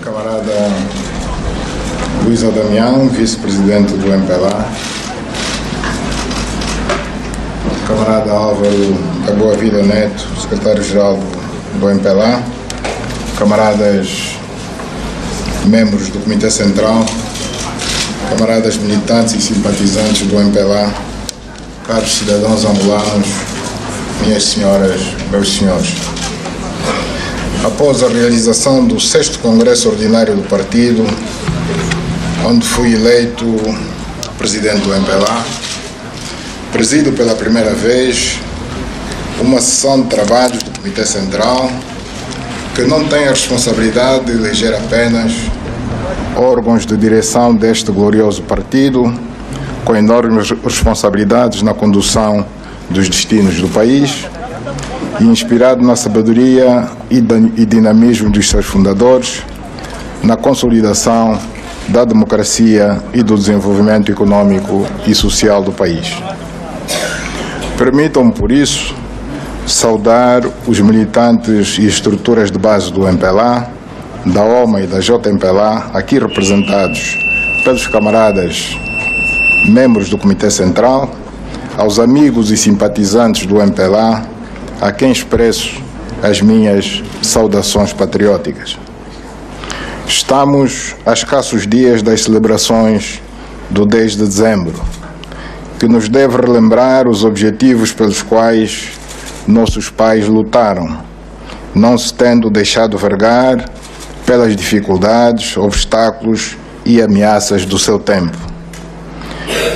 camarada Luís Adamião, vice-presidente do MPLA, camarada Álvaro da Boa Vida Neto, secretário-geral do MPLA, camaradas membros do Comitê Central, camaradas militantes e simpatizantes do MPLA, caros cidadãos angolanos, minhas senhoras, meus senhores. Após a realização do 6º Congresso Ordinário do Partido, onde fui eleito presidente do MPLA, presido pela primeira vez uma sessão de trabalhos do Comitê Central, que não tem a responsabilidade de eleger apenas órgãos de direção deste glorioso partido, com enormes responsabilidades na condução dos destinos do país, e inspirado na sabedoria e dinamismo dos seus fundadores, na consolidação da democracia e do desenvolvimento econômico e social do país. Permitam-me, por isso, saudar os militantes e estruturas de base do MPLA, da OMA e da JMPLA, aqui representados pelos camaradas membros do Comitê Central, aos amigos e simpatizantes do MPLA, a quem expresso as minhas saudações patrióticas. Estamos a escassos dias das celebrações do 10 de dezembro, que nos deve relembrar os objetivos pelos quais nossos pais lutaram, não se tendo deixado vergar pelas dificuldades, obstáculos e ameaças do seu tempo.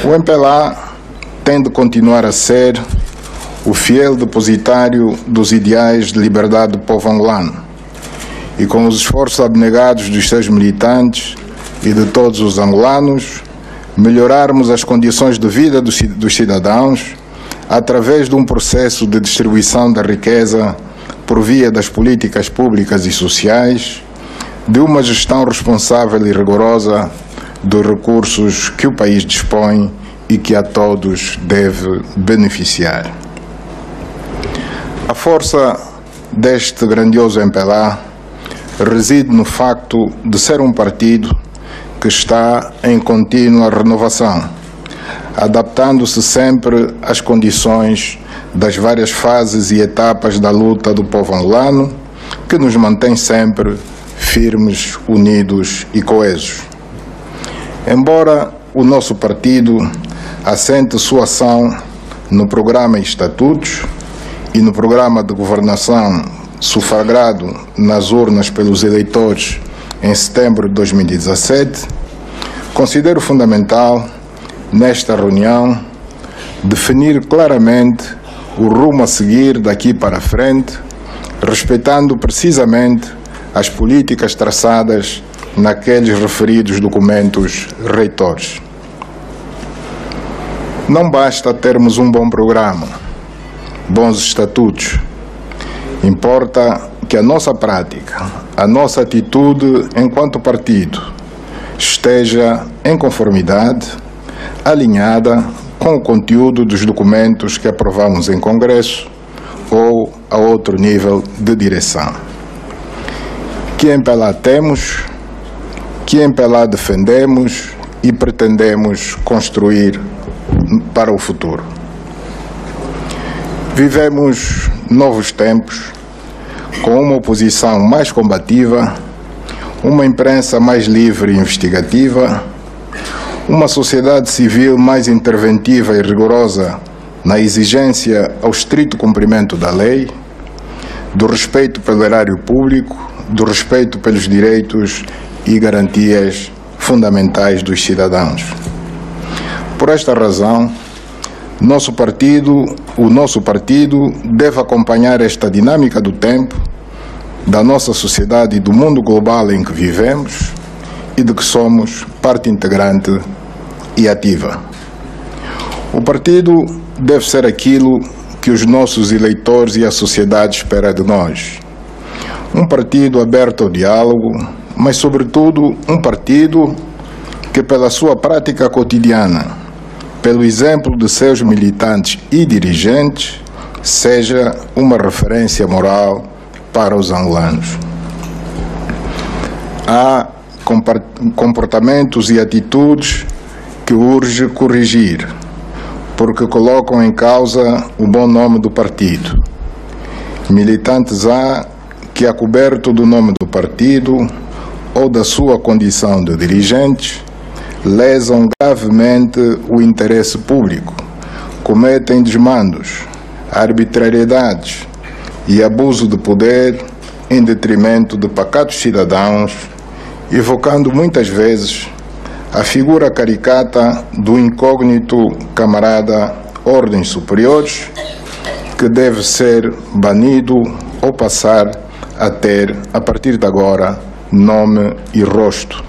O MPLA tem de continuar a ser o fiel depositário dos ideais de liberdade do povo angolano, e com os esforços abnegados dos seus militantes e de todos os angolanos, melhorarmos as condições de vida dos cidadãos através de um processo de distribuição da riqueza por via das políticas públicas e sociais, de uma gestão responsável e rigorosa dos recursos que o país dispõe e que a todos deve beneficiar. A força deste grandioso MPLA reside no facto de ser um partido que está em contínua renovação, adaptando-se sempre às condições das várias fases e etapas da luta do povo angolano, que nos mantém sempre firmes, unidos e coesos. Embora o nosso partido assente sua ação no programa e estatutos e no programa de governação sufragado nas urnas pelos eleitores em setembro de 2017, considero fundamental, nesta reunião, definir claramente o rumo a seguir daqui para frente, respeitando precisamente as políticas traçadas naqueles referidos documentos reitores. Não basta termos um bom programa, bons estatutos. Importa que a nossa prática, a nossa atitude enquanto partido, esteja em conformidade, alinhada com o conteúdo dos documentos que aprovamos em Congresso ou a outro nível de direção. Que MPLA temos, que MPLA defendemos e pretendemos construir para o futuro. Vivemos novos tempos, com uma oposição mais combativa, uma imprensa mais livre e investigativa, uma sociedade civil mais interventiva e rigorosa na exigência ao estrito cumprimento da lei, do respeito pelo erário público, do respeito pelos direitos e garantias fundamentais dos cidadãos. Por esta razão, o nosso partido deve acompanhar esta dinâmica do tempo, da nossa sociedade e do mundo global em que vivemos e de que somos parte integrante e ativa. O partido deve ser aquilo que os nossos eleitores e a sociedade esperam de nós. Um partido aberto ao diálogo, mas, sobretudo, um partido que, pela sua prática cotidiana, pelo exemplo de seus militantes e dirigentes, seja uma referência moral para os angolanos. há comportamentos e atitudes que urge corrigir, porque colocam em causa o bom nome do partido. Militantes há que, acoberto do nome do partido ou da sua condição de dirigentes, lesam gravemente o interesse público, cometem desmandos, arbitrariedades e abuso de poder em detrimento de pacatos cidadãos, evocando muitas vezes a figura caricata do incógnito camarada ordens superiores, que deve ser banido ou passar a ter, a partir de agora, nome e rosto.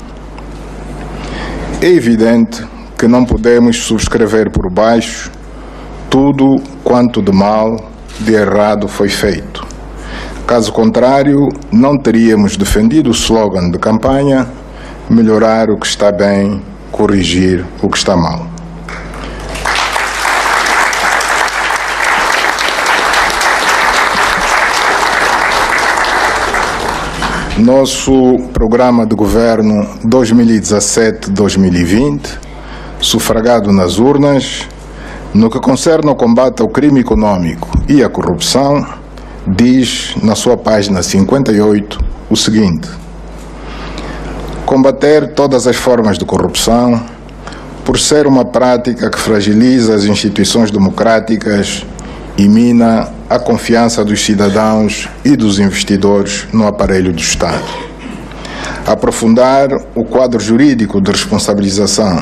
É evidente que não podemos subscrever por baixo tudo quanto de mal, de errado foi feito. Caso contrário, não teríamos defendido o slogan de campanha: melhorar o que está bem, corrigir o que está mal. Nosso programa de governo 2017-2020, sufragado nas urnas, no que concerne ao combate ao crime econômico e à corrupção, diz na sua página 58 o seguinte: combater todas as formas de corrupção, por ser uma prática que fragiliza as instituições democráticas e mina a confiança dos cidadãos e dos investidores no aparelho do Estado. Aprofundar o quadro jurídico de responsabilização,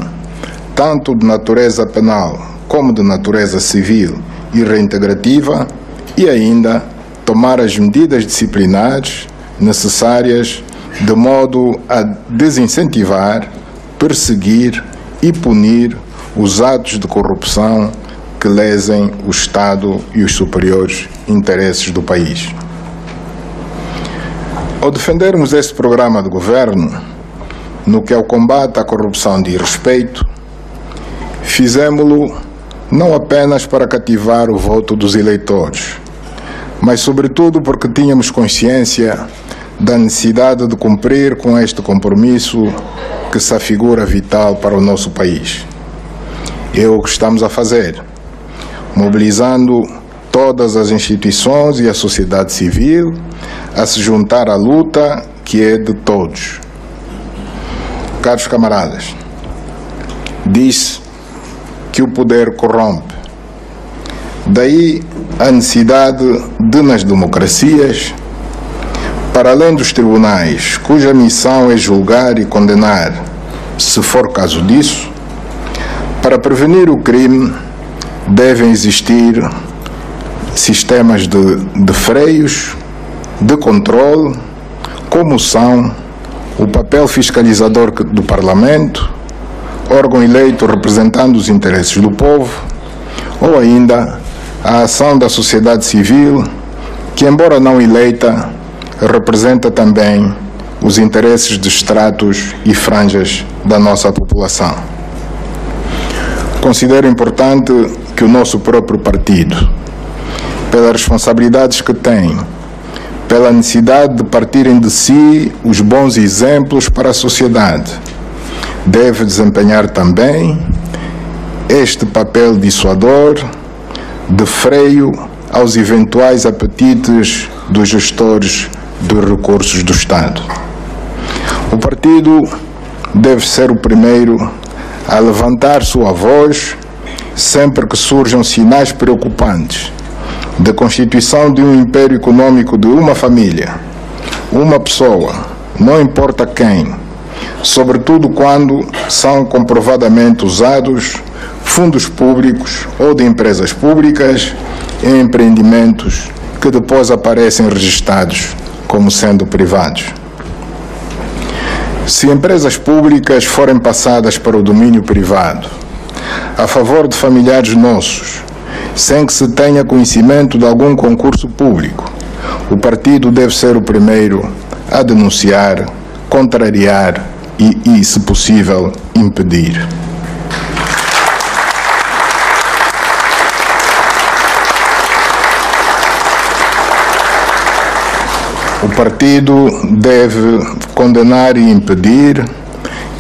tanto de natureza penal como de natureza civil e reintegrativa, e ainda tomar as medidas disciplinares necessárias de modo a desincentivar, perseguir e punir os atos de corrupção que lesem o Estado e os superiores interesses do país. Ao defendermos esse programa de governo, no que ao combate à corrupção diz respeito, fizemo-lo não apenas para cativar o voto dos eleitores, mas sobretudo porque tínhamos consciência da necessidade de cumprir com este compromisso que se afigura vital para o nosso país. É o que estamos a fazer, mobilizando todas as instituições e a sociedade civil a se juntar à luta que é de todos. Caros camaradas, diz-se que o poder corrompe. Daí a necessidade de, nas democracias, para além dos tribunais, cuja missão é julgar e condenar, se for caso disso, para prevenir o crime, devem existir sistemas de freios, de controle, como são o papel fiscalizador do Parlamento, órgão eleito representando os interesses do povo, ou ainda a ação da sociedade civil, que, embora não eleita, representa também os interesses de estratos e franjas da nossa população. Considero importante que o nosso próprio partido, pelas responsabilidades que tem, pela necessidade de partirem de si os bons exemplos para a sociedade, deve desempenhar também este papel dissuador, de freio aos eventuais apetites dos gestores dos recursos do Estado. O partido deve ser o primeiro a levantar sua voz sempre que surjam sinais preocupantes de constituição de um império econômico de uma família, uma pessoa, não importa quem, sobretudo quando são comprovadamente usados fundos públicos ou de empresas públicas em empreendimentos que depois aparecem registrados como sendo privados. Se empresas públicas forem passadas para o domínio privado, a favor de familiares nossos, sem que se tenha conhecimento de algum concurso público, o partido deve ser o primeiro a denunciar, contrariar e, se possível, impedir. O partido deve condenar e impedir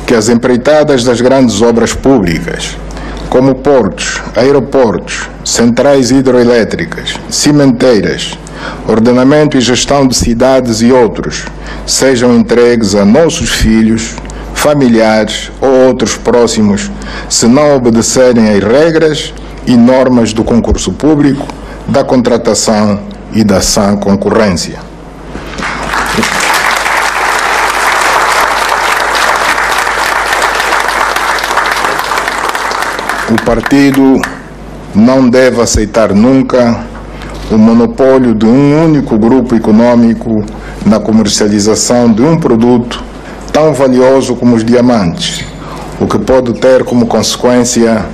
que as empreitadas das grandes obras públicas, como portos, aeroportos, centrais hidroelétricas, cimenteiras, ordenamento e gestão de cidades e outros, sejam entregues a nossos filhos, familiares ou outros próximos, se não obedecerem às regras e normas do concurso público, da contratação e da sã concorrência. O partido não deve aceitar nunca o monopólio de um único grupo econômico na comercialização de um produto tão valioso como os diamantes, o que pode ter como consequência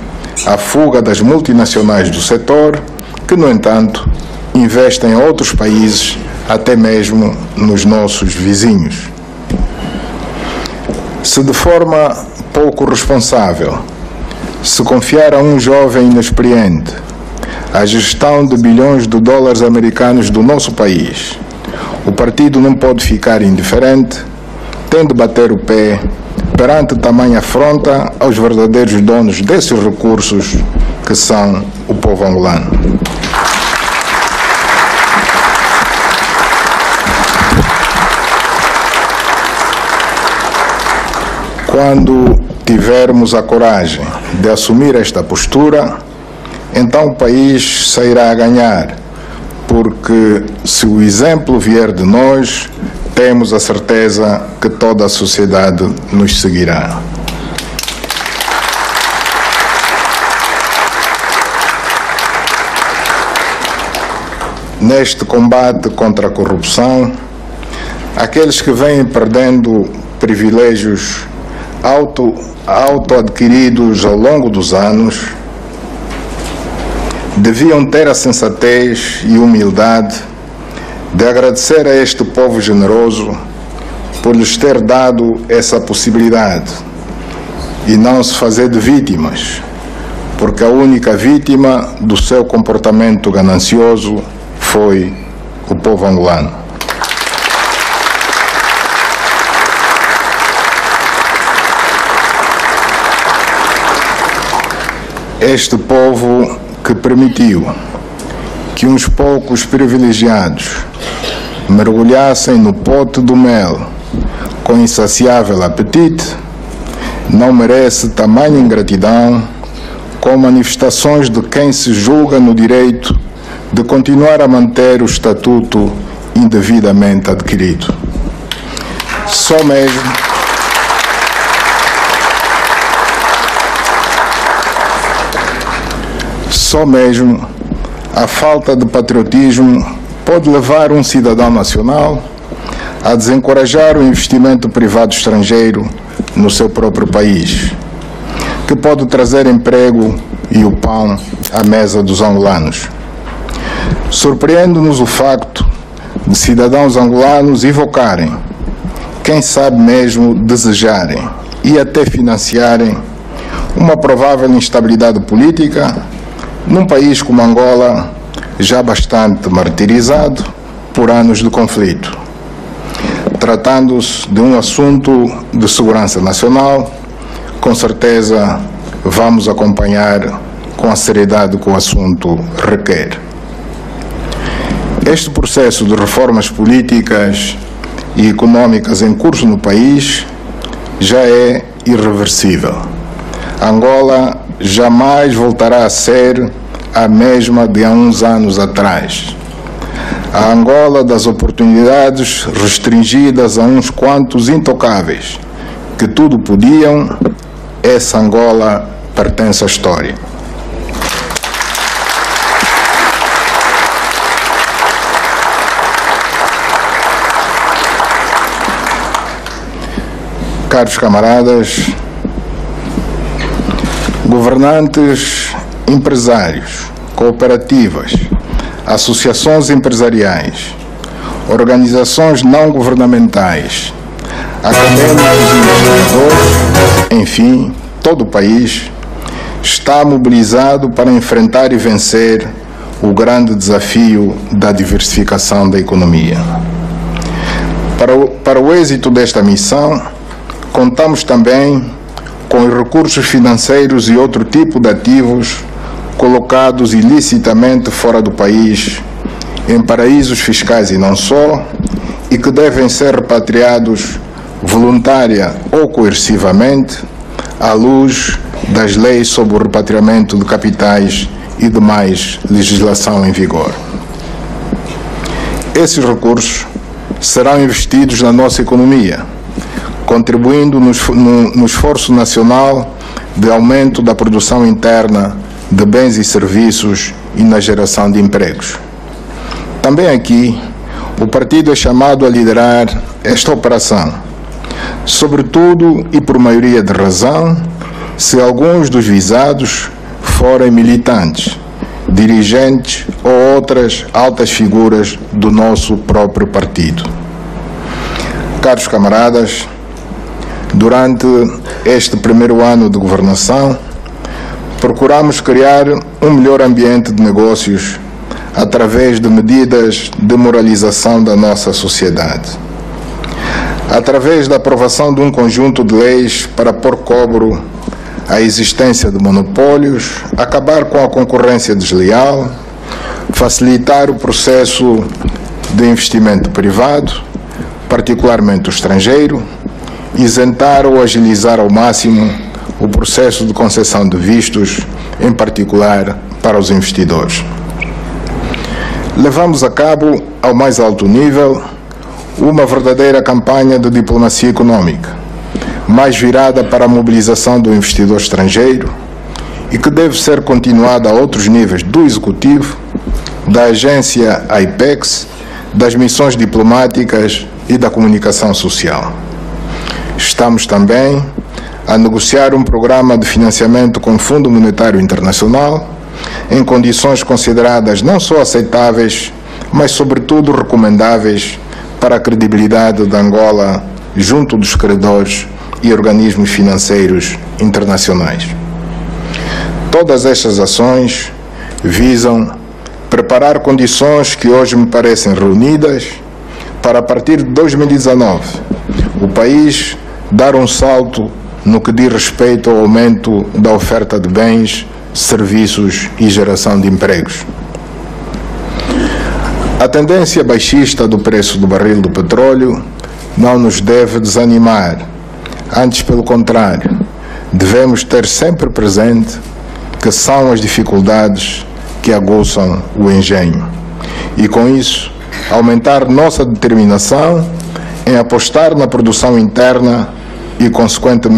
a fuga das multinacionais do setor, que, no entanto, investem em outros países, até mesmo nos nossos vizinhos. Se de forma pouco responsável se confiar a um jovem inexperiente a gestão de bilhões de dólares americanos do nosso país, o partido não pode ficar indiferente, tem de bater o pé perante tamanha afronta aos verdadeiros donos desses recursos, que são o povo angolano. Quando tivermos a coragem de assumir esta postura, então o país sairá a ganhar, porque se o exemplo vier de nós, temos a certeza que toda a sociedade nos seguirá. Neste combate contra a corrupção, aqueles que vêm perdendo privilégios auto-adquiridos ao longo dos anos deviam ter a sensatez e humildade de agradecer a este povo generoso por lhes ter dado essa possibilidade e não se fazer de vítimas, porque a única vítima do seu comportamento ganancioso foi o povo angolano. Este povo que permitiu que uns poucos privilegiados mergulhassem no pote do mel com insaciável apetite, não merece tamanha ingratidão com manifestações de quem se julga no direito de continuar a manter o estatuto indevidamente adquirido. Só mesmo a falta de patriotismo pode levar um cidadão nacional a desencorajar o investimento privado estrangeiro no seu próprio país, que pode trazer emprego e o pão à mesa dos angolanos. Surpreende-nos o facto de cidadãos angolanos invocarem, quem sabe mesmo desejarem e até financiarem uma provável instabilidade política num país como Angola, já bastante martirizado por anos de conflito. Tratando-se de um assunto de segurança nacional, com certeza vamos acompanhar com a seriedade que o assunto requer. Este processo de reformas políticas e econômicas em curso no país já é irreversível. Angola jamais voltará a ser a mesma de há uns anos atrás. A Angola das oportunidades restringidas a uns quantos intocáveis, que tudo podiam, essa Angola pertence à história. Caros camaradas, governantes, empresários, cooperativas, associações empresariais, organizações não governamentais, acadêmicos e investigadores, enfim, todo o país está mobilizado para enfrentar e vencer o grande desafio da diversificação da economia. Para o êxito desta missão, contamos também com os recursos financeiros e outro tipo de ativos colocados ilicitamente fora do país, em paraísos fiscais e não só, e que devem ser repatriados voluntária ou coercivamente, à luz das leis sobre o repatriamento de capitais e demais legislação em vigor. Esses recursos serão investidos na nossa economia, contribuindo no esforço nacional de aumento da produção interna de bens e serviços e na geração de empregos. Também aqui, o partido é chamado a liderar esta operação, sobretudo e por maioria de razão, se alguns dos visados forem militantes, dirigentes ou outras altas figuras do nosso próprio partido. Caros camaradas, durante este primeiro ano de governação, procuramos criar um melhor ambiente de negócios através de medidas de moralização da nossa sociedade. Através da aprovação de um conjunto de leis para pôr cobro à existência de monopólios, acabar com a concorrência desleal, facilitar o processo de investimento privado, particularmente o estrangeiro, isentar ou agilizar ao máximo o processo de concessão de vistos, em particular para os investidores. Levamos a cabo, ao mais alto nível, uma verdadeira campanha de diplomacia econômica, mais virada para a mobilização do investidor estrangeiro e que deve ser continuada a outros níveis do Executivo, da agência AIPEX, das missões diplomáticas e da comunicação social. Estamos também a negociar um programa de financiamento com o Fundo Monetário Internacional em condições consideradas não só aceitáveis, mas sobretudo recomendáveis para a credibilidade da Angola junto dos credores e organismos financeiros internacionais. Todas estas ações visam preparar condições que hoje me parecem reunidas para, a partir de 2019, o país dar um salto no que diz respeito ao aumento da oferta de bens, serviços e geração de empregos. A tendência baixista do preço do barril do petróleo não nos deve desanimar. Antes, pelo contrário, devemos ter sempre presente que são as dificuldades que aguçam o engenho e, com isso, aumentar nossa determinação em apostar na produção interna e consequente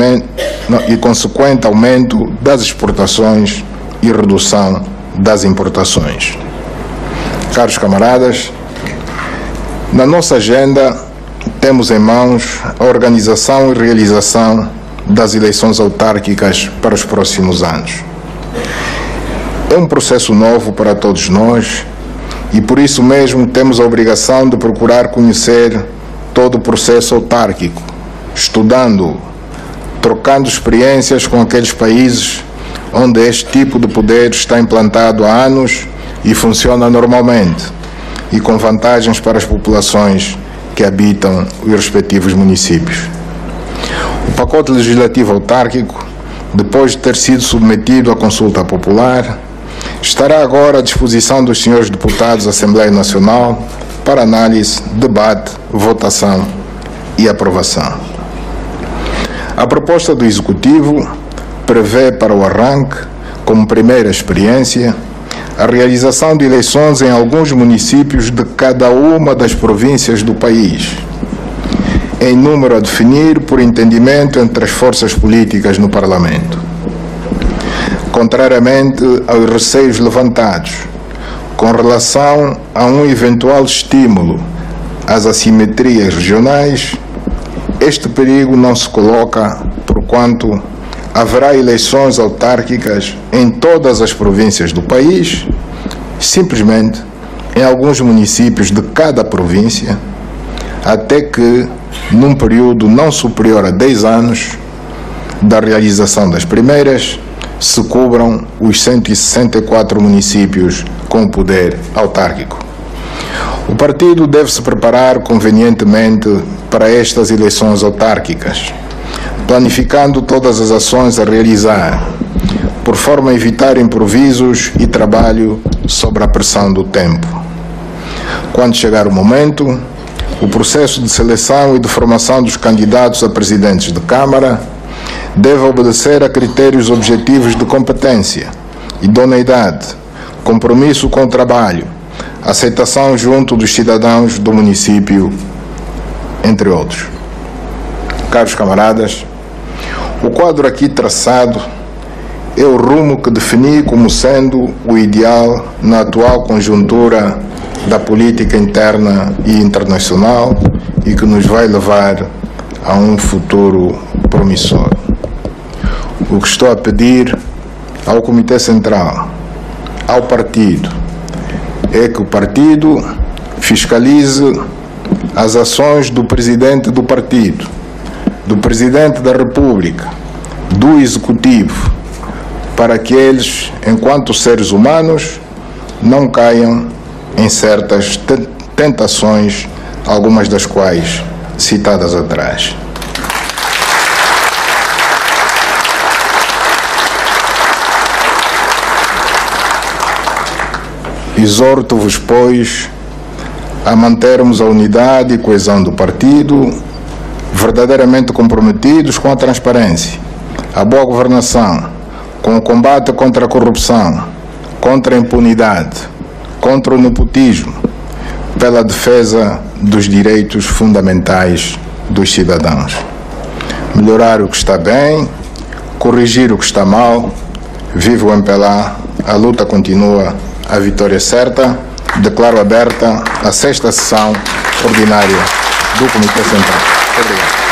aumento das exportações e redução das importações. Caros camaradas, na nossa agenda temos em mãos a organização e realização das eleições autárquicas para os próximos anos. É um processo novo para todos nós e por isso mesmo temos a obrigação de procurar conhecer todo o processo autárquico, estudando-o, trocando experiências com aqueles países onde este tipo de poder está implantado há anos e funciona normalmente, e com vantagens para as populações que habitam os respectivos municípios. O pacote legislativo autárquico, depois de ter sido submetido à consulta popular, estará agora à disposição dos senhores deputados da Assembleia Nacional para análise, debate, votação e aprovação. A proposta do Executivo prevê para o arranque, como primeira experiência, a realização de eleições em alguns municípios de cada uma das províncias do país, em número a definir por entendimento entre as forças políticas no Parlamento. Contrariamente aos receios levantados com relação a um eventual estímulo às assimetrias regionais, este perigo não se coloca porquanto haverá eleições autárquicas em todas as províncias do país, simplesmente em alguns municípios de cada província, até que, num período não superior a 10 anos da realização das primeiras, se cubram os 164 municípios com o poder autárquico. O partido deve se preparar convenientemente para estas eleições autárquicas, planificando todas as ações a realizar, por forma a evitar improvisos e trabalho sob a pressão do tempo. Quando chegar o momento, o processo de seleção e de formação dos candidatos a presidentes de Câmara deve obedecer a critérios objetivos de competência, idoneidade, compromisso com o trabalho, aceitação junto dos cidadãos do município, entre outros. Caros camaradas, o quadro aqui traçado é o rumo que defini como sendo o ideal na atual conjuntura da política interna e internacional e que nos vai levar a um futuro promissor. O que estou a pedir ao Comitê Central, ao partido, é que o partido fiscalize as ações do presidente do partido, do presidente da República, do Executivo, para que eles, enquanto seres humanos, não caiam em certas tentações, algumas das quais citadas atrás. Exorto-vos, pois, a mantermos a unidade e coesão do partido, verdadeiramente comprometidos com a transparência, a boa governação, com o combate contra a corrupção, contra a impunidade, contra o nepotismo, pela defesa dos direitos fundamentais dos cidadãos. Melhorar o que está bem, corrigir o que está mal. Viva o MPLA, a luta continua, a vitória é certa. Declaro aberta a 6ª sessão ordinária do Comitê Central. Obrigado.